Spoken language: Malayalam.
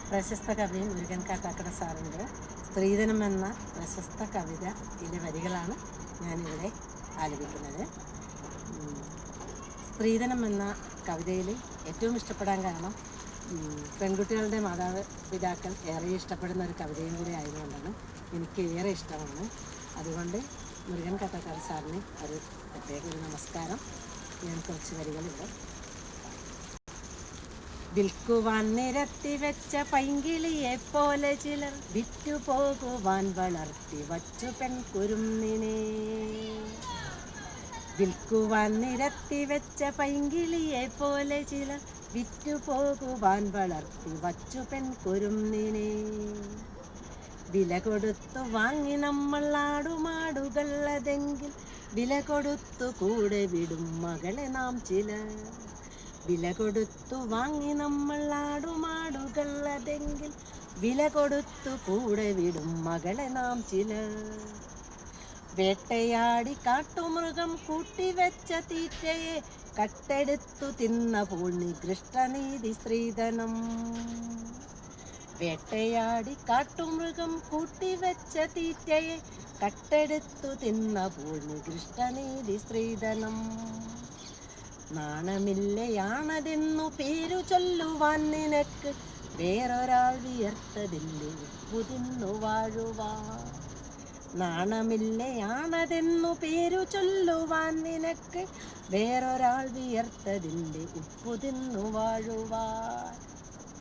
പ്രശസ്ത കവി മുരുകൻ കാട്ടാക്കട സാറിൻ്റെ സ്ത്രീധനം എന്ന പ്രശസ്ത കവിതയിലെ വരികളാണ് ഞാനിവിടെ ആലപിക്കുന്നത്. സ്ത്രീധനം എന്ന കവിതയിൽ ഏറ്റവും ഇഷ്ടപ്പെടാൻ കാരണം പെൺകുട്ടികളുടെ മാതാപിതാക്കൾ ഏറെ ഇഷ്ടപ്പെടുന്ന ഒരു കവിതയും കൂടി ആയതുകൊണ്ടാണ് എനിക്ക് ഏറെ ഇഷ്ടമാണ്. അതുകൊണ്ട് മുരുകൻ കാട്ടാക്കട സാറിന് ഒരു പ്രത്യേക ഒരു നമസ്കാരം. ഞാൻ കുറച്ച് വരികളിവിടെ. വിൽക്കുവാൻ നിരത്തി വെച്ച പൈങ്കിളിയെ പോലെ ചിലർ വിറ്റുപോകുവാൻ വളർത്തി വച്ചു പെൺകുരുന്നിനെ. വിൽക്കുവാൻ നിരത്തി വെച്ച പൈങ്കിളിയെ പോലെ ചിലർ വിറ്റുപോകുവാൻ വളർത്തി വച്ചു പെൺകുരുന്നിനെ. വില കൊടുത്തു വാങ്ങി നമ്മൾ ആടുമാടുകൾ, അതെങ്കിൽ വില കൊടുത്തു കൂടെ വിടും മകളെ നാം ചിലർ. വില കൊടുത്തു വാങ്ങി നമ്മൾ ആടുമാടുകൾ, അതെങ്കിൽ വില കൊടുത്തു കൂടെ വിടും മകളെ നാം ചിലർ. വേട്ടയാടി കാട്ടുമൃഗം കൂട്ടിവെച്ച തീറ്റയെ കട്ടെടുത്തു തിന്നപ്പോൾ നികൃഷ്ടനീതി സ്ത്രീധനം. വേട്ടയാടി കാട്ടുമൃഗം കൂട്ടിവെച്ച തീറ്റയെ കട്ടെടുത്തു തിന്നപ്പോൾ നികൃഷ്ടനീതി സ്ത്രീധനം. നാണമില്ലയാണതെന്നു പേരു ചൊല്ലുവാൻ നിനക്ക് വേറൊരാൾ വിയർത്തതിൻ്റെ ഉപ്പു തിന്നു വാഴുവാൻ. നാണമില്ലയാണതെന്നു പേരു ചൊല്ലുവാൻ നിനക്ക് വേറൊരാൾ വിയർത്തതിൻ്റെ ഉപ്പു തിന്നു വാഴുവാൻ.